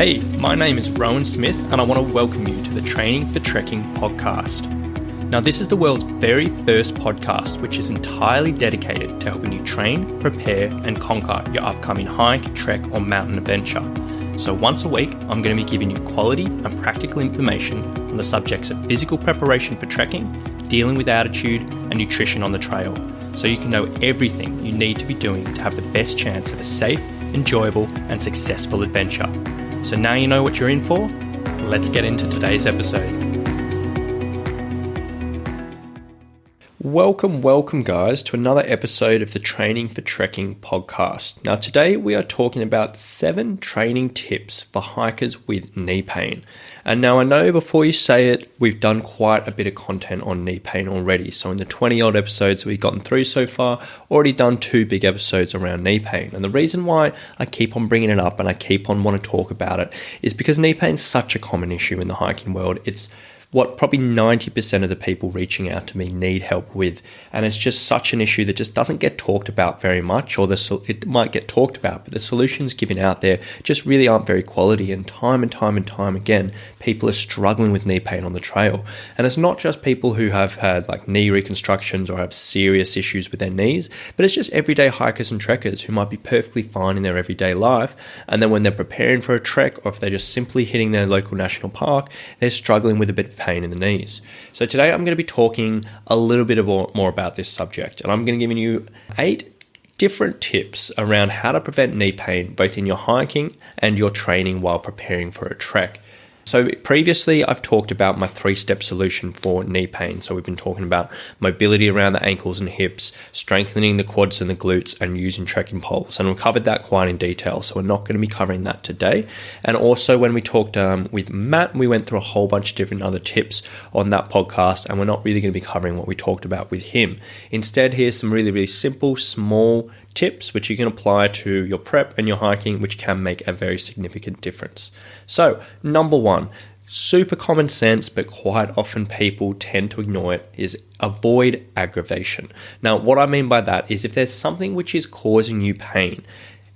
Hey, my name is Rowan Smith and I want to welcome you to the Training for Trekking podcast. Now, this is the world's very first podcast which is entirely dedicated to helping you train, prepare and conquer your upcoming hike, trek or mountain adventure. So once a week, I'm going to be giving you quality and practical information on the subjects of physical preparation for trekking, dealing with altitude and nutrition on the trail, so you can know everything you need to be doing to have the best chance of a safe, enjoyable and successful adventure. So now you know what you're in for. Let's get into today's episode. Welcome guys to another episode of the Training for Trekking podcast. Now today we are talking about 7 training tips for hikers with knee pain. And now I know before you say it, we've done quite a bit of content on knee pain already. So in the 20 odd episodes we've gotten through so far, already done 2 big episodes around knee pain. And the reason why I keep on bringing it up and I keep on wanting to talk about it is because knee pain is such a common issue in the hiking world. It's what probably 90% of the people reaching out to me need help with. And it's just such an issue that just doesn't get talked about very much, or it might get talked about, but the solutions given out there just really aren't very quality. And time again, people are struggling with knee pain on the trail. And it's not just people who have had like knee reconstructions or have serious issues with their knees, but it's just everyday hikers and trekkers who might be perfectly fine in their everyday life. And then when they're preparing for a trek, or if they're just simply hitting their local national park, they're struggling with a bit of pain in the knees. So today I'm going to be talking a little bit more about this subject, and I'm going to give you 8 different tips around how to prevent knee pain both in your hiking and your training while preparing for a trek. So previously I've talked about my 3-step solution for knee pain. So we've been talking about mobility around the ankles and hips, strengthening the quads and the glutes, and using trekking poles. And we've covered that quite in detail, so we're not going to be covering that today. And also when we talked with Matt, we went through a whole bunch of different other tips on that podcast, and we're not really going to be covering what we talked about with him. Instead, here's some really simple, small tips which you can apply to your prep and your hiking, which can make a very significant difference. So, number 1, super common sense, but quite often people tend to ignore it, is avoid aggravation. Now, what I mean by that is if there's something which is causing you pain,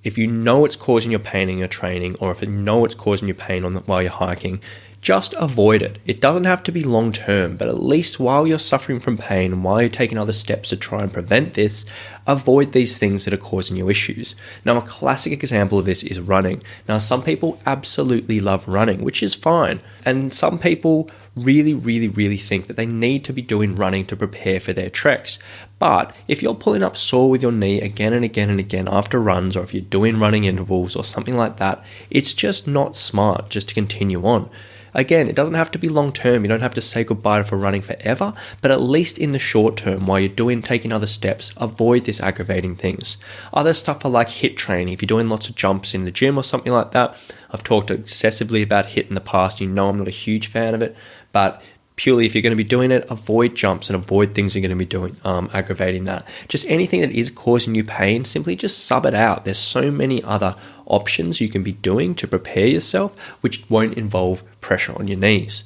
if you know it's causing you pain in your training, or if you know it's causing you pain while you're hiking, just avoid it. It doesn't have to be long term, but at least while you're suffering from pain and while you're taking other steps to try and prevent this, avoid these things that are causing you issues. Now, a classic example of this is running. Now, some people absolutely love running, which is fine. And some people really think that they need to be doing running to prepare for their treks. But if you're pulling up sore with your knee again and again after runs, or if you're doing running intervals or something like that, it's just not smart just to continue on. Again, it doesn't have to be long term. You don't have to say goodbye for running forever, but at least in the short term, while you're taking other steps, avoid this aggravating things. Other stuff are like HIIT training. If you're doing lots of jumps in the gym or something like that, I've talked excessively about HIIT in the past. You know I'm not a huge fan of it, but purely if you're going to be doing it, avoid jumps and avoid things you're going to be doing, aggravating that. Just anything that is causing you pain, simply just sub it out. There's so many other options you can be doing to prepare yourself, which won't involve pressure on your knees.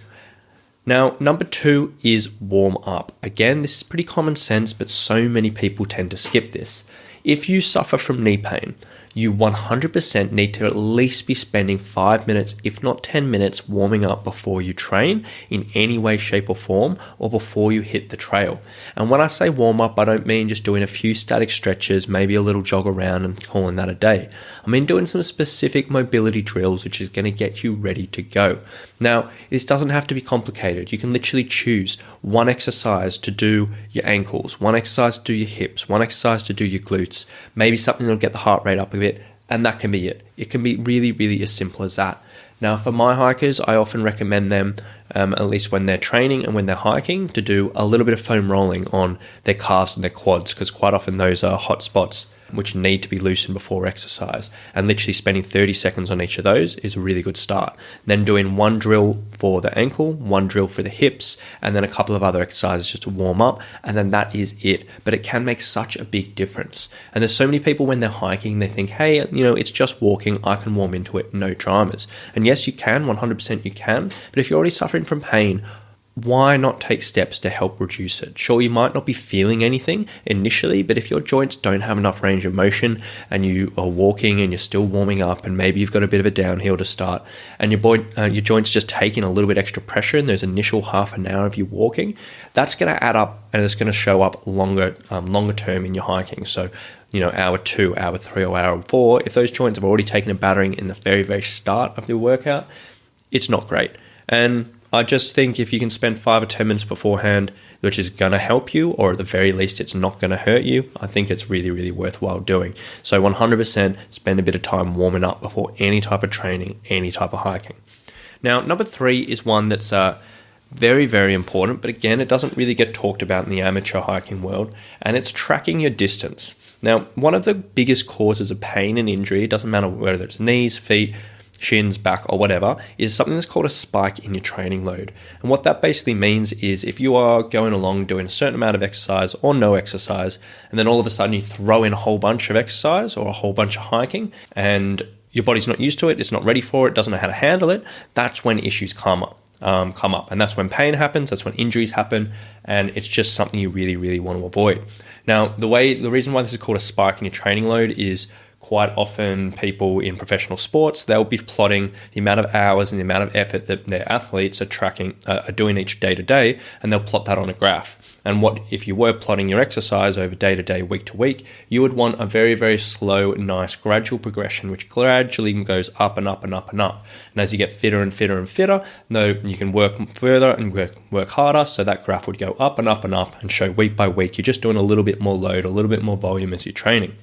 Now, number 2 is warm up. Again, this is pretty common sense, but so many people tend to skip this. If you suffer from knee pain, you 100% need to at least be spending 5 minutes, if not 10 minutes, warming up before you train in any way, shape or form, or before you hit the trail. And when I say warm up, I don't mean just doing a few static stretches, maybe a little jog around and calling that a day. I mean doing some specific mobility drills, which is going to get you ready to go. Now, this doesn't have to be complicated. You can literally choose one exercise to do your ankles, one exercise to do your hips, one exercise to do your glutes, maybe something that'll get the heart rate up a bit, and that can be it. It can be really as simple as that. Now, for my hikers, I often recommend them, at least when they're training and when they're hiking, to do a little bit of foam rolling on their calves and their quads, because quite often those are hot spots which need to be loosened before exercise. And literally spending 30 seconds on each of those is a really good start. Then doing one drill for the ankle, one drill for the hips, and then a couple of other exercises just to warm up, and then that is it. But it can make such a big difference. And there's so many people when they're hiking, they think, hey, it's just walking, I can warm into it, no dramas. And yes, you can, 100% you can. But if you're already suffering from pain, why not take steps to help reduce it? Sure, you might not be feeling anything initially, but if your joints don't have enough range of motion and you are walking and you're still warming up and maybe you've got a bit of a downhill to start and your joints just taking a little bit extra pressure in those initial half an hour of you walking, that's going to add up and it's going to show up longer term in your hiking. So, hour 2, hour 3, or hour 4, if those joints have already taken a battering in the very, very start of the workout, it's not great. And I just think if you can spend 5 or 10 minutes beforehand, which is going to help you, or at the very least, it's not going to hurt you, I think it's really, really worthwhile doing. So 100% spend a bit of time warming up before any type of training, any type of hiking. Now, number 3 is one that's very, very important, but again, it doesn't really get talked about in the amateur hiking world, and it's tracking your distance. Now, one of the biggest causes of pain and injury, it doesn't matter whether it's knees, feet, shins, back, or whatever, is something that's called a spike in your training load. And what that basically means is if you are going along doing a certain amount of exercise or no exercise, and then all of a sudden you throw in a whole bunch of exercise or a whole bunch of hiking, and your body's not used to it, it's not ready for it, doesn't know how to handle it, that's when issues come up. And that's when pain happens, that's when injuries happen, and it's just something you really, really want to avoid. Now, the reason why this is called a spike in your training load is quite often people in professional sports, they'll be plotting the amount of hours and the amount of effort that their athletes are doing each day to day, and they'll plot that on a graph. And if you were plotting your exercise over day to day, week to week, you would want a very, very slow, nice, gradual progression, which gradually goes up and up and up and up. And as you get fitter and fitter and fitter, you can work further and work harder, so that graph would go up and up and up and show week by week, you're just doing a little bit more load, a little bit more volume as you're training.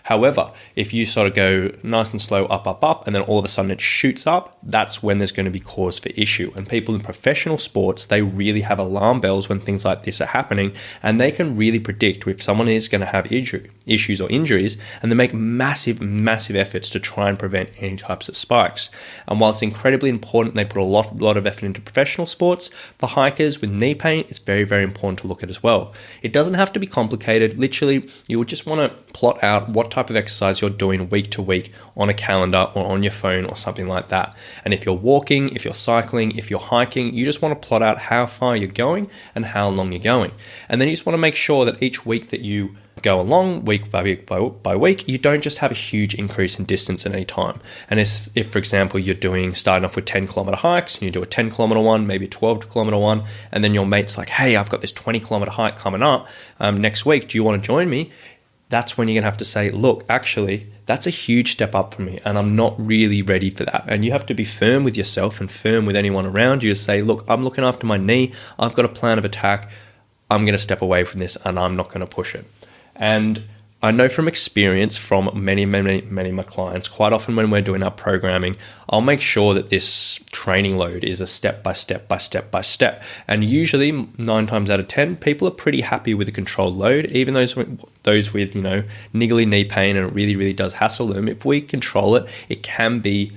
However, if you sort of go nice and slow up, and then all of a sudden it shoots up, that's when there's going to be cause for issue. And people in professional sports, they really have alarm bells when things like this are happening, and they can really predict if someone is going to have issues or injuries, and they make massive, massive efforts to try and prevent any types of spikes. And while it's incredibly important, they put a lot of effort into professional sports, for hikers with knee pain, it's very, very important to look at as well. It doesn't have to be complicated. Literally, you would just want to plot out what type of exercise you're doing week to week on a calendar or on your phone or something like that. And if you're walking, if you're cycling, if you're hiking, you just want to plot out how far you're going and how long you're going. And then you just want to make sure that each week that you go along, week by week, you don't just have a huge increase in distance at any time. And if for example, you're starting off with 10 kilometer hikes, and you do a 10 kilometer one, maybe a 12 kilometer one, and then your mate's like, hey, I've got this 20 kilometer hike coming up next week, do you want to join me? That's when you're going to have to say, look, actually, that's a huge step up for me, and I'm not really ready for that. And you have to be firm with yourself and firm with anyone around you to say, look, I'm looking after my knee, I've got a plan of attack, I'm going to step away from this, and I'm not going to push it. And I know from experience from many of my clients, quite often when we're doing our programming, I'll make sure that this training load is a step by step. And usually 9 times out of 10, people are pretty happy with the controlled load, even those with niggly knee pain and it really, really does hassle them. If we control it, it can be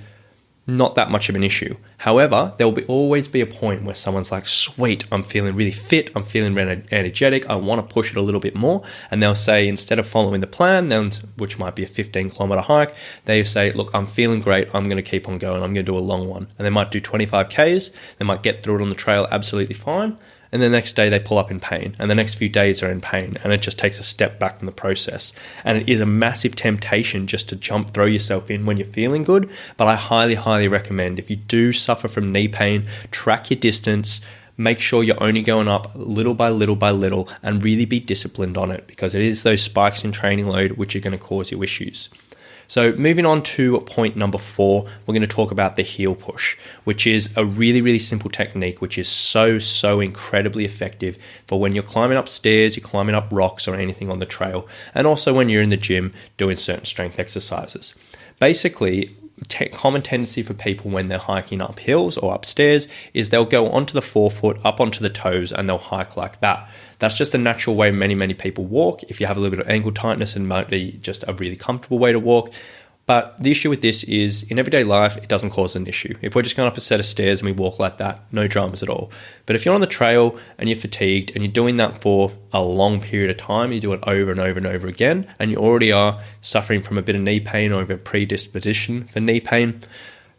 not that much of an issue. However, there will always be a point where someone's like, sweet, I'm feeling really fit, I'm feeling energetic, I want to push it a little bit more. And they'll say, instead of following the plan, which might be a 15 kilometer hike, they say, look, I'm feeling great, I'm going to keep on going, I'm going to do a long one. And they might do 25 Ks, they might get through it on the trail absolutely fine. And the next day they pull up in pain, and the next few days are in pain, and it just takes a step back from the process. And it is a massive temptation just to throw yourself in when you're feeling good. But I highly, highly recommend, if you do suffer from knee pain, track your distance, make sure you're only going up little by little, and really be disciplined on it, because it is those spikes in training load which are going to cause you issues. So moving on to point number 4, we're going to talk about the heel push, which is a really, really simple technique, which is so incredibly effective for when you're climbing up stairs, you're climbing up rocks or anything on the trail, and also when you're in the gym doing certain strength exercises. Basically, common tendency for people when they're hiking up hills or upstairs is they'll go onto the forefoot, up onto the toes, and they'll hike like that. That's just a natural way many people walk. If you have a little bit of ankle tightness, it might be just a really comfortable way to walk. But the issue with this is, in everyday life, it doesn't cause an issue. If we're just going up a set of stairs and we walk like that, no dramas at all. But if you're on the trail and you're fatigued and you're doing that for a long period of time, you do it over and over and over again, and you already are suffering from a bit of knee pain or a predisposition for knee pain,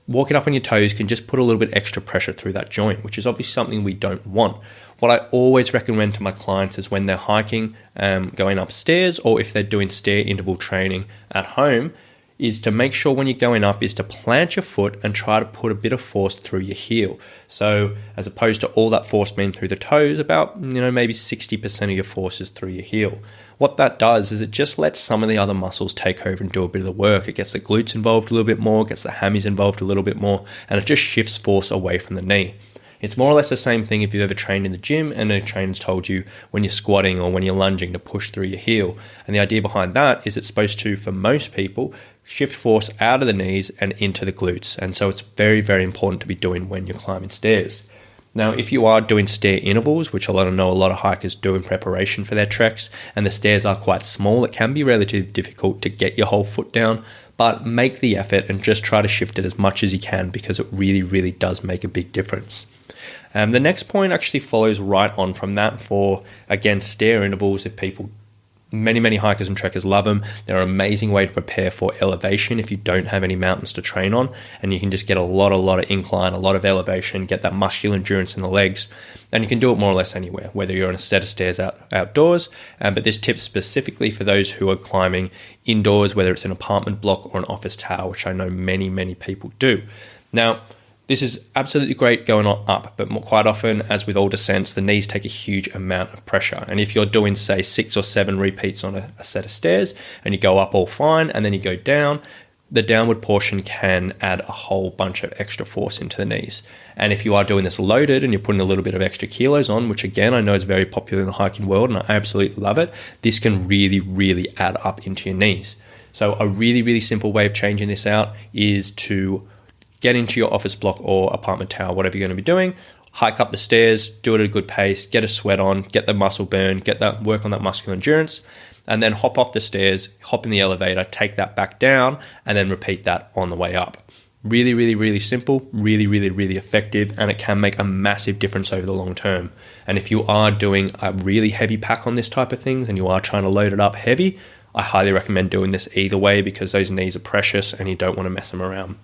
walking up on your toes can just put a little bit extra pressure through that joint, which is obviously something we don't want. What I always recommend to my clients is when they're hiking, going upstairs, or if they're doing stair interval training at home, is to make sure when you're going up is to plant your foot and try to put a bit of force through your heel. So as opposed to all that force being through the toes, about maybe 60% of your force is through your heel. What that does is it just lets some of the other muscles take over and do a bit of the work. It gets the glutes involved a little bit more, gets the hammies involved a little bit more, and it just shifts force away from the knee. It's more or less the same thing if you've ever trained in the gym and a trainer's told you when you're squatting or when you're lunging to push through your heel. And the idea behind that is it's supposed to, for most people, shift force out of the knees and into the glutes. And so it's very, very important to be doing when you're climbing stairs. Now, if you are doing stair intervals, which I know a lot of hikers do in preparation for their treks, and the stairs are quite small, it can be relatively difficult to get your whole foot down, but make the effort and just try to shift it as much as you can because it really, really does make a big difference. The next point actually follows right on from that for, again, stair intervals. If people, many hikers and trekkers love them. They're an amazing way to prepare for elevation if you don't have any mountains to train on, and you can just get a lot of incline, a lot of elevation, get that muscular endurance in the legs, and you can do it more or less anywhere, whether you're on a set of stairs outdoors, but this tip's specifically for those who are climbing indoors, whether it's an apartment block or an office tower, which I know many people do. Now, this is absolutely great going up, but quite often, as with all descents, the knees take a huge amount of pressure. And if you're doing, say, 6 or 7 repeats on a set of stairs, and you go up all fine, and then you go down, the downward portion can add a whole bunch of extra force into the knees. And if you are doing this loaded and you're putting a little bit of extra kilos on, which again, I know is very popular in the hiking world, and I absolutely love it, this can really add up into your knees. So a really simple way of changing this out is to get into your office block or apartment tower, whatever you're going to be doing, hike up the stairs, do it at a good pace, get a sweat on, get the muscle burn, get that work on that muscular endurance, and then hop off the stairs, hop in the elevator, take that back down, and then repeat that on the way up. Really simple, really effective, and it can make a massive difference over the long term. And if you are doing a really heavy pack on this type of things and you are trying to load it up heavy, I highly recommend doing this either way because those knees are precious and you don't want to mess them around.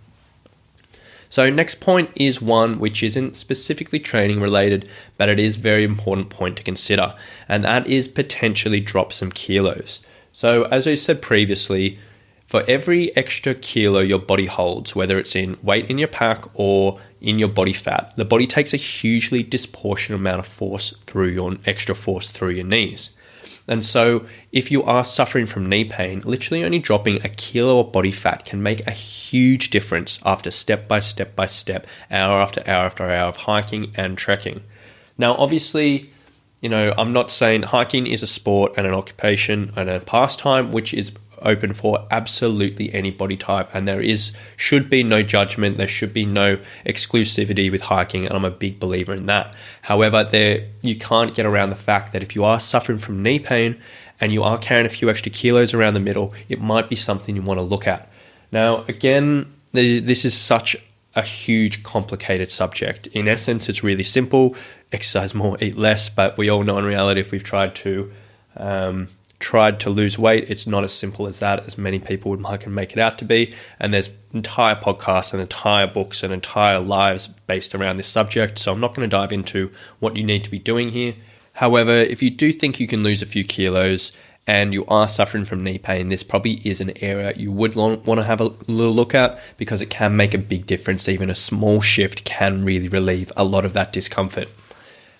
So next point is one which isn't specifically training related, but it is a very important point to consider, and that is potentially drop some kilos. So as I said previously, for every extra kilo your body holds, whether it's in weight in your pack or in your body fat, the body takes a hugely disproportionate amount of force through your extra force through your knees. And so if you are suffering from knee pain, literally only dropping a kilo of body fat can make a huge difference after step by step, hour after hour of hiking and trekking. Now, obviously, I'm not saying hiking is a sport and an occupation and a pastime, which is open for absolutely any body type, and should be no judgment, there should be no exclusivity with hiking, and I'm a big believer in that. However, you can't get around the fact that if you are suffering from knee pain and you are carrying a few extra kilos around the middle, it might be something you want to look at. Now, again, this is such a huge, complicated subject. In essence, it's really simple: exercise more, eat less. But we all know in reality, if we've tried to lose weight, it's not as simple as that, as many people would make it out to be. And there's entire podcasts and entire books and entire lives based around this subject. So I'm not going to dive into what you need to be doing here. However, if you do think you can lose a few kilos and you are suffering from knee pain, this probably is an area you would want to have a little look at, because it can make a big difference. Even a small shift can really relieve a lot of that discomfort.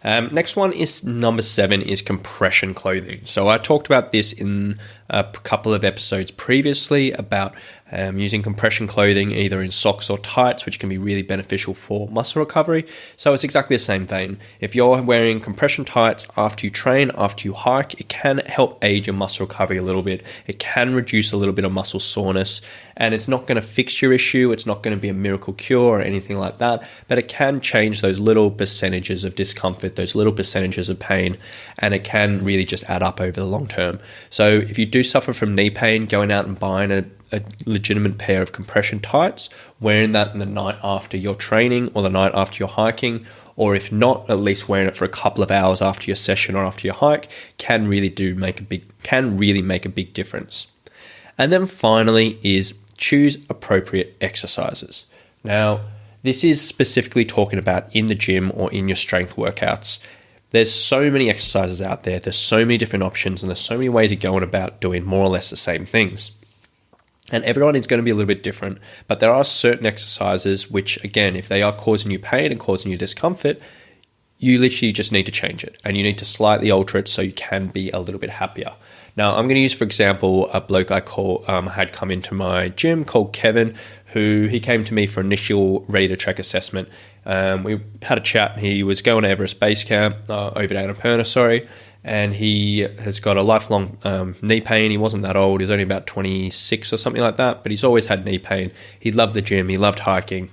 Next one is number 7 is compression clothing. So I talked about this in a couple of episodes previously about using compression clothing either in socks or tights, which can be really beneficial for muscle recovery. So it's exactly the same thing. If you're wearing compression tights after you train, after you hike, it can help aid your muscle recovery a little bit. It can reduce a little bit of muscle soreness, and it's not going to fix your issue. It's not going to be a miracle cure or anything like that, but it can change those little percentages of discomfort, those little percentages of pain, and it can really just add up over the long term. So if you do suffer from knee pain, going out and buying a legitimate pair of compression tights, wearing that in the night after your training or the night after you're hiking, or if not, at least wearing it for a couple of hours after your session or after your hike, can really make a big difference. And then finally is choose appropriate exercises. Now, this is specifically talking about in the gym or in your strength workouts. There's so many exercises out there, there's so many different options, and there's so many ways of going about doing more or less the same things. And everyone is going to be a little bit different, but there are certain exercises which, again, if they are causing you pain and causing you discomfort, you literally just need to change it, and you need to slightly alter it so you can be a little bit happier. Now, I'm going to use, for example, a bloke I had come into my gym called Kevin, who he came to me for initial ready to trek assessment. We had a chat. He was going to Everest Base Camp over to Annapurna, and he has got a lifelong knee pain. He wasn't that old. He was only about 26 or something like that, but he's always had knee pain. He loved the gym. He loved hiking.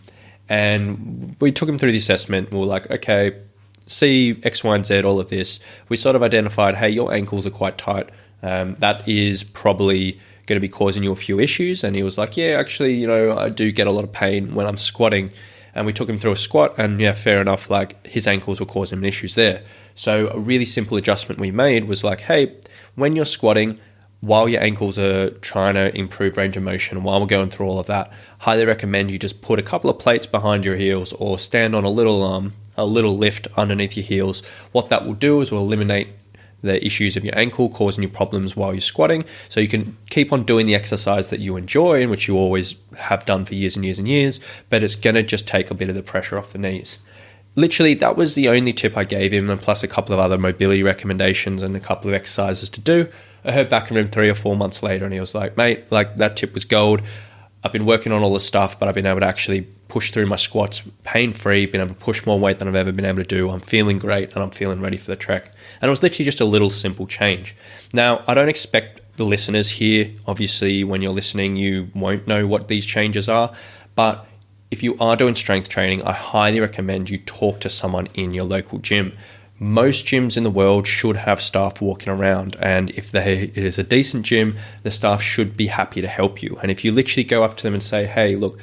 And we took him through the assessment. We were like, okay, see X, Y, and Z, all of this. We sort of identified, hey, your ankles are quite tight. That is probably going to be causing you a few issues. And he was like, yeah, actually, I do get a lot of pain when I'm squatting. And we took him through a squat, and yeah, fair enough, like his ankles were causing him issues there. So a really simple adjustment we made was like, hey, when you're squatting, while your ankles are trying to improve range of motion, while we're going through all of that, highly recommend you just put a couple of plates behind your heels or stand on a little lift underneath your heels. What that will do is will eliminate the issues of your ankle causing you problems while you're squatting, so you can keep on doing the exercise that you enjoy and which you always have done for years and years and years, but it's going to just take a bit of the pressure off the knees. Literally, that was the only tip I gave him, and plus a couple of other mobility recommendations and a couple of exercises to do. I heard back from him 3 or 4 months later, and he was like, mate, like that tip was gold. I've been working on all this stuff, but I've been able to actually push through my squats pain-free, been able to push more weight than I've ever been able to do. I'm feeling great, and I'm feeling ready for the trek. And it was literally just a little simple change. Now, I don't expect the listeners here, obviously, when you're listening, you won't know what these changes are. But if you are doing strength training, I highly recommend you talk to someone in your local gym. Most gyms in the world should have staff walking around, and if it is a decent gym, the staff should be happy to help you. And if you literally go up to them and say, hey, look,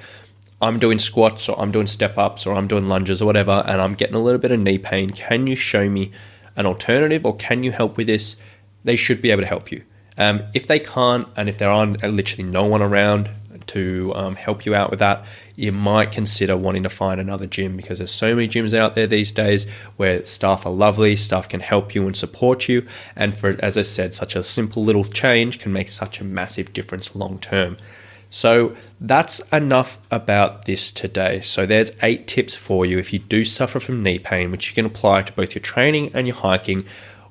I'm doing squats or I'm doing step-ups or I'm doing lunges or whatever, and I'm getting a little bit of knee pain, can you show me an alternative or can you help with this? They should be able to help you. If they can't, and if there aren't literally no one around to help you out with that, you might consider wanting to find another gym, because there's so many gyms out there these days where staff are lovely, staff can help you and support you, and for, as I said, such a simple little change can make such a massive difference long term. So that's enough about this today. So there's 8 tips for you if you do suffer from knee pain, which you can apply to both your training and your hiking,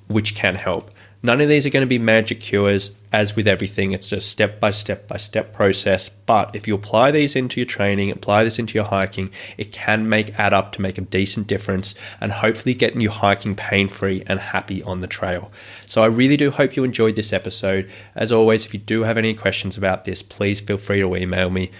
which can help. None of these are going to be magic cures. As with everything, it's just step by step process. But if you apply these into your training, apply this into your hiking, it can add up to make a decent difference and hopefully getting you hiking pain-free and happy on the trail. So I really do hope you enjoyed this episode. As always, if you do have any questions about this, please feel free to email me.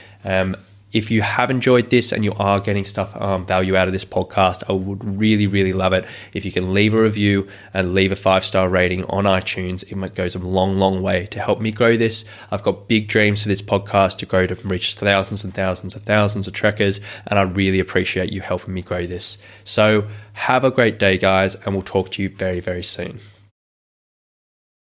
If you have enjoyed this and you are getting value out of this podcast, I would really, really love it if you can leave a review and leave a 5-star rating on iTunes. It goes a long, long way to help me grow this. I've got big dreams for this podcast to grow to reach thousands and thousands and thousands of trekkers, and I really appreciate you helping me grow this. So have a great day, guys, and we'll talk to you very, very soon.